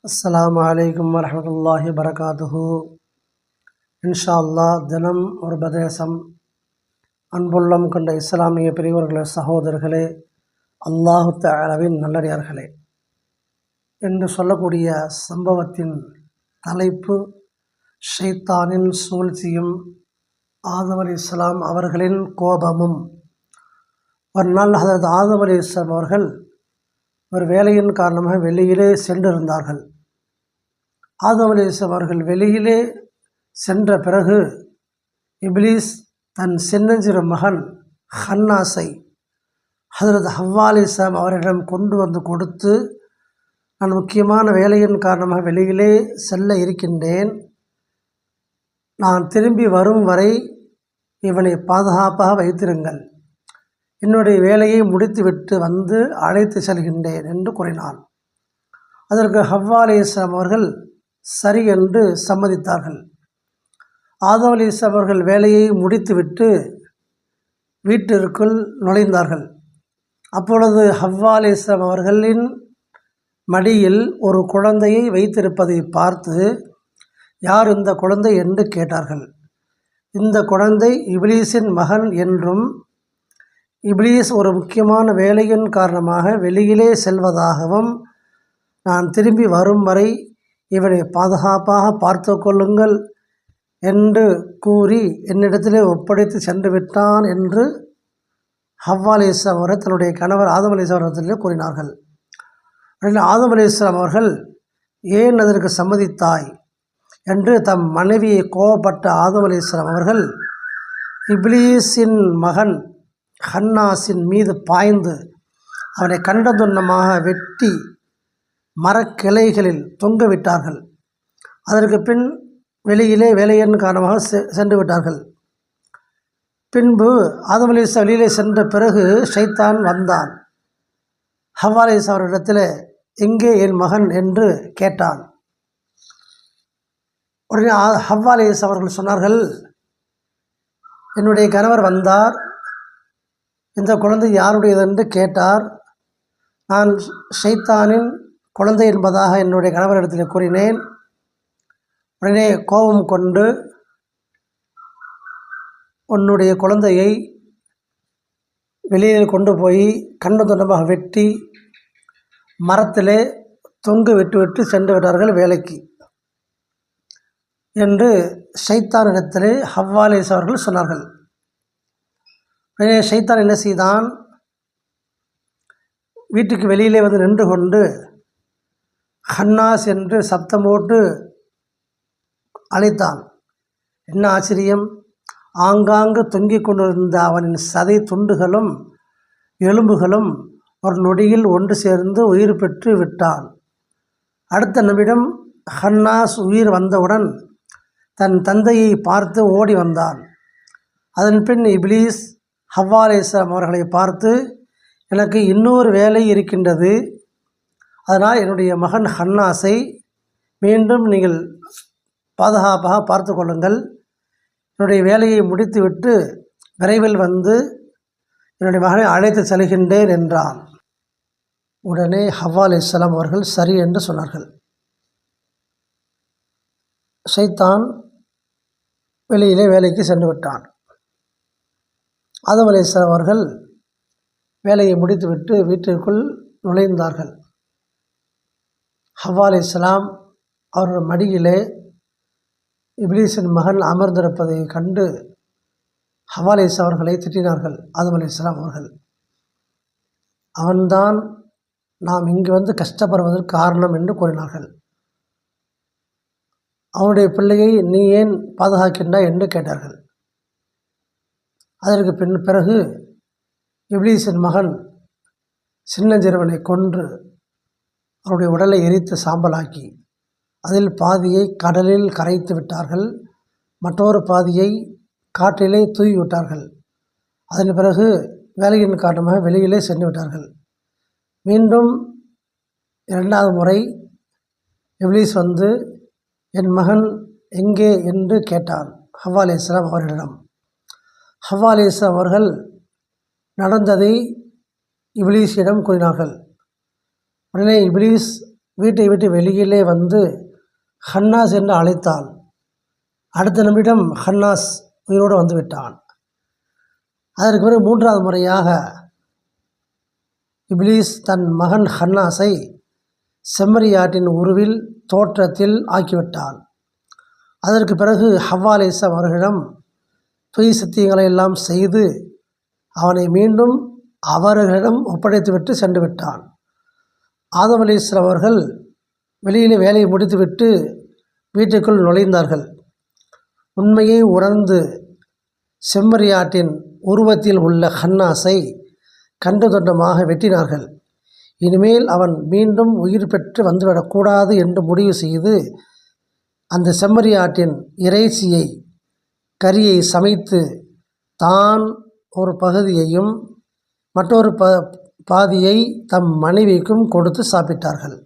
அஸ்ஸலாமு அலைக்கும் வரஹ்மத்துல்லாஹி வரகாத்துஹு. இன்ஷா அல்லாஹ் தினம் ஒரு உபதேசம். அன்புள்ளம் கொண்ட இஸ்லாமிய பெரியவர்களே, சகோதரர்களே, அல்லாஹு தஆலாவின் நல்லடியார்களே, என்று சொல்லக்கூடிய சம்பவத்தின் தலைப்பு ஷைத்தானின் சூழ்ச்சியும் ஆதம் அலைஹிஸ்ஸலாம் அவர்களின் கோபமும். ஒரு நாள் ஹதரத் ஆதம் அலைஹிஸ்ஸலாம் அவர்கள் ஒரு வேலையின் காரணமாக வெளியிலே சென்றிருந்தார்கள். ஆதம் அலைஹிஸ்ஸலாம் அவர்கள் வெளியிலே சென்ற பிறகு இப்லீஸ் தன் சின்னஞ்சிறு மகன் ஹன்னாஸை ஹதரத் ஹவ்வா அலைஹிஸ்ஸலாம் அவரிடம் கொண்டு வந்து கொடுத்து, நான் முக்கியமான வேலையின் காரணமாக வெளியிலே செல்ல இருக்கின்றேன், நான் திரும்பி வரும் வரை இவனை பாதுகாப்பாக வைத்திருங்கள், என்னுடைய வேலையை முடித்துவிட்டு வந்து அழைத்து செல்கின்றேன் என்று கூறினான். அதற்கு ஹவ்வா அலைஹிஸ்ஸலாம் அவர்கள் சரி என்று சம்மதித்தார்கள். ஆதம் அலைஹிஸ்ஸலாம் அவர்கள் வேலையை முடித்துவிட்டு வீட்டிற்குள் நுழைந்தார்கள். அப்பொழுது ஹவ்வா அலைஹிஸ்ஸலாம் அவர்களின் மடியில் ஒரு குழந்தையை வைத்திருப்பதை பார்த்து, யார் இந்த குழந்தை என்று கேட்டார்கள். இந்த குழந்தை இப்லீஸின் மகன் என்றும், இப்லீஸ் ஒரு முக்கியமான வேலையின் காரணமாக வெளியிலே செல்வதாகவும், நான் திரும்பி வரும் வரை இவனை பாதுகாப்பாக பார்த்து கொள்ளுங்கள் என்று கூறி என்னிடத்திலே ஒப்படைத்து சென்று விட்டான் என்று ஹவ்வா அலைஹிஸ்ஸலாம் அவர்கள் தன்னுடைய கணவர் ஆதம் அலைஹிஸ்ஸலாம் அவர்களிடத்திலே கூறினார்கள். ஆதம் அலைஹிஸ்ஸலாம் அவர்கள், ஏன் அதற்கு சம்மதித்தாய் என்று தம் மனைவியை கோபப்பட்ட ஆதம் அலைஹிஸ்ஸலாம் அவர்கள் இப்லீஸின் மகன் ஹன்னாஸின் மீது பாய்ந்து அவனை கண்டதுன்னமாக வெட்டி மரக்கிளைகளில் தொங்க விட்டார்கள். அதற்கு பின் வெளியிலே வேலையின் காரணமாக சென்று விட்டார்கள். பின்பு ஆதம் அலைஹிஸ்ஸலாம் வெளியிலே சென்ற பிறகு ஷைத்தான் வந்தான். ஹவ்வா அலைஹிஸ்ஸலாம் அவரிடத்தில், எங்கே என் மகன் என்று கேட்டான். உடனே ஹவ்வா அலைஹிஸ்ஸலாம் அவர்கள் சொன்னார்கள், என்னுடைய கணவர் வந்தார், இந்த குழந்தை யாருடையது என்று கேட்டார், நான் ஷைத்தானின் குழந்தை என்பதாக என்னுடைய கணவரிடத்தில் கூறினேன். உடனே கோபம் கொண்டு, உன்னுடைய குழந்தையை வெளியில் கொண்டு போய் கண்ட துண்டமாக வெட்டி மரத்திலே தொங்கு விட்டு சென்று விட்டார்கள் வேலைக்கு என்று ஷைத்தானிடத்திலே ஹவ்வா அலைஹிஸ்ஸலாம் அவர்கள் சொன்னார்கள். உடனே ஷைத்தான் என்ன செய்தான், வீட்டுக்கு வெளியிலே வந்து நின்று கொண்டு ஹன்னாஸ் என்று சப்தம் போட்டு அழைத்தான். என்ன ஆச்சரியம், ஆங்காங்கு தொங்கிக் கொண்டிருந்த அவனின் சதை துண்டுகளும் எலும்புகளும் ஒரு நொடியில் ஒன்று சேர்ந்து உயிர் பெற்று விட்டான். அடுத்த நிமிடம் ஹன்னாஸ் உயிர் வந்தவுடன் தன் தந்தையை பார்த்து ஓடி வந்தான். அதன் பின் இப்லீஸ் ஹவ்வா அலைஹிஸ்ஸலாம் அவர்களை பார்த்து, எனக்கு இன்னொரு வேலை இருக்கின்றது, அதனால் என்னுடைய மகன் ஹன்னாஸை மீண்டும் நீங்கள் பாதுகாப்பாக பார்த்து கொள்ளுங்கள், என்னுடைய வேலையை முடித்துவிட்டு விரைவில் வந்து என்னுடைய மகனை அழைத்து செல்கின்றேன் என்றான். உடனே ஹவ்வா அலைஹிஸ்ஸலாம் அவர்கள் சரி என்று சொன்னார்கள். ஷைத்தான் வெளியிலே வேலைக்கு சென்று விட்டான். ஆதம் அலைஹிஸ்ஸலாம் அவர்கள் வேலையை முடித்துவிட்டு வீட்டிற்குள் நுழைந்தார்கள். ஹவ்வா அலைஹிஸ்ஸலாம் அவர்கள் மடியிலே இப்லீஸின் மகன் அமர்ந்திருப்பதை கண்டு ஹவ்வா அலைஹிஸ்ஸலாம் அவர்களை திட்டினார்கள். ஆதம் அலைஹிஸ்ஸலாம் அவர்கள், அவன்தான் நாம் இங்கு வந்து கஷ்டப்படுவதற்கு காரணம் என்று கூறினார்கள். அவனுடைய பிள்ளையை நீ ஏன் பாதுகாக்கின்றாய் என்று கேட்டார்கள். அதற்கு பிறகு இப்லீஸின் மகன் சின்னஞ்சிறுவனை கொன்று அவருடைய உடலை எரித்து சாம்பலாக்கி அதில் பாதியை கடலில் கரைத்து விட்டார்கள், மற்றொரு பாதியை காற்றிலே தூவி விட்டார்கள். அதன் பிறகு வேலையின் காரணமாக வெளியிலே சென்று விட்டார்கள். மீண்டும் இரண்டாவது முறை இப்லீஸ் வந்து, என் மகன் எங்கே என்று கேட்டான் ஹவ்வா அலைஹிஸ்ஸலாம் அவர்களிடம். ஹவ்வா அலைஹிஸ்ஸலாம் அவர்கள் நடந்ததை இப்லீஸிடம் கூறினார்கள். உடனே இப்லீஸ் வீட்டை விட்டு வெளியிலே வந்து ஹன்னாஸ் என்று அழைத்தாள். அடுத்த நிமிடம் ஹன்னாஸ் உயிரோடு வந்து விட்டான். அதற்கு பிறகு 3வது முறையாக இப்லீஸ் தன் மகன் ஹன்னாஸை செம்மறியாட்டின் உருவில் தோற்றத்தில் ஆக்கிவிட்டான். அதற்கு பிறகு ஹவ்வா அலைஹிஸ்ஸலாம் அவர்களிடம் பொய் சத்தியங்களை எல்லாம் செய்து அவனை மீண்டும் அவர்களிடம் ஒப்படைத்துவிட்டு சென்று விட்டான். ஆதம் அலைஹிஸ்ஸலாம் அவர்கள் வெளியில் வேலையை முடித்துவிட்டு வீட்டுக்குள் நுழைந்தார்கள். உண்மையை உணர்ந்து செம்மறியாட்டின் உருவத்தில் உள்ள ஹன்னாஸை கண்டு தொண்டமாக வெட்டினார்கள். இனிமேல் அவன் மீண்டும் உயிர் பெற்று வந்துவிடக்கூடாது என்று முடிவு செய்து அந்த செம்மறியாட்டின் இறைச்சியை கறியை சமைத்து தான் ஒரு பகுதியையும் மற்றொரு பாதியை தம் மனைவிக்கும் கொடுத்து சாப்பிட்டார்கள்.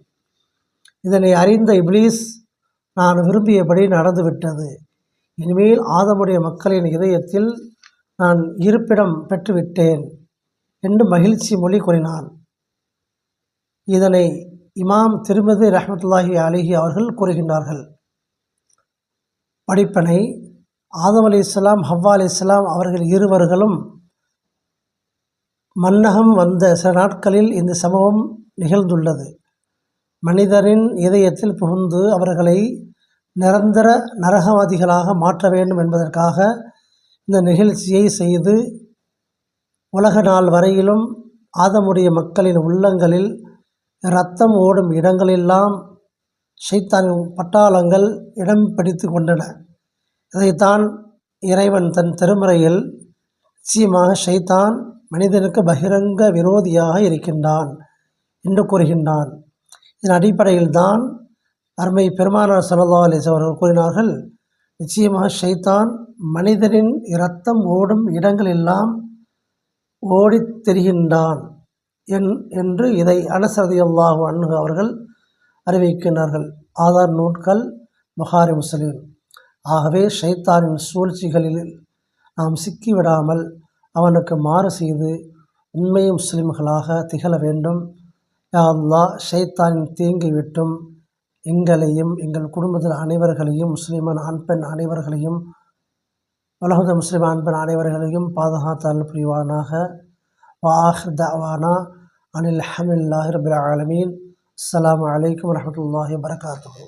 இதனை அறிந்த இப்லீஸ், நான் விரும்பியபடி நடந்துவிட்டது, இனிமேல் ஆதமுடைய மக்களின் இதயத்தில் நான் இருப்பிடம் பெற்றுவிட்டேன் என்று மகிழ்ச்சி மொழி கூறினான். இதனை இமாம் திர்மிதி ரஹ்மத்துல்லாஹி அலைஹி அவர்கள் கூறுகின்றார்கள். படிப்பனை: ஆதம் அலைஹிஸ்ஸலாம் ஹவ்வா அலைஹிஸ்ஸலாம் அவர்கள் இருவர்களும் மன்னகம் வந்த சில நாட்களில் இந்த சம்பவம் நிகழ்ந்துள்ளது. மனிதரின் இதயத்தில் புகுந்து அவர்களை நிரந்தர நரகவாதிகளாக மாற்ற வேண்டும் என்பதற்காக இந்த நிகழ்ச்சியை செய்து உலக நாள் வரையிலும் ஆதமுடைய மக்களின் உள்ளங்களில் இரத்தம் ஓடும் இடங்களெல்லாம் ஷைத்தானின் பட்டாளங்கள் இடம் பிடித்து கொண்டன. இதைத்தான் இறைவன் தன் திருமறையில் நிச்சயமாக ஷைத்தான் மனிதனுக்கு பகிரங்க விரோதியாக இருக்கின்றான் என்று கூறுகின்றான். இதன் அடிப்படையில் தான் அருமை பெருமானார் ஸல்லல்லாஹு அலைஹி வஸல்லம் அவர்கள் கூறினார்கள், நிச்சயமாக ஷைத்தான் மனிதனின் இரத்தம் ஓடும் இடங்களெல்லாம் ஓடித் திரிகின்றான் என்று இதை அனஸ் ரலியல்லாஹு அன்ஹு அவர்கள் அறிவிக்கின்றார்கள். ஆதார் நூட்கள் புகாரி, முஸ்லிம். ஆகவே ஷைத்தானின் சூழ்ச்சிகளில் நாம் சிக்கிவிடாமல் அவனுக்கு மாறு செய்து உண்மை முஸ்லிம்களாக திகழ வேண்டும். யா அல்லாஹ், ஷைத்தானின் தீங்கை விட்டும் எங்களையும் எங்கள் குடும்பத்தில் அனைவர்களையும் முஸ்லிமான ஆண் பெண் அனைவர்களையும் உலகத முஸ்லிம் ஆண் பெண் அனைவர்களையும் பாதுகாத்தல் புரிவானாக. வஆஹிர் தஅவானா அனில் ஹம்துலில்லாஹி ரப்பில் ஆலமீன். அஸ்ஸலாமு அலைக்கும் வரஹ்மத்துல்லாஹி வபரகாத்துஹு.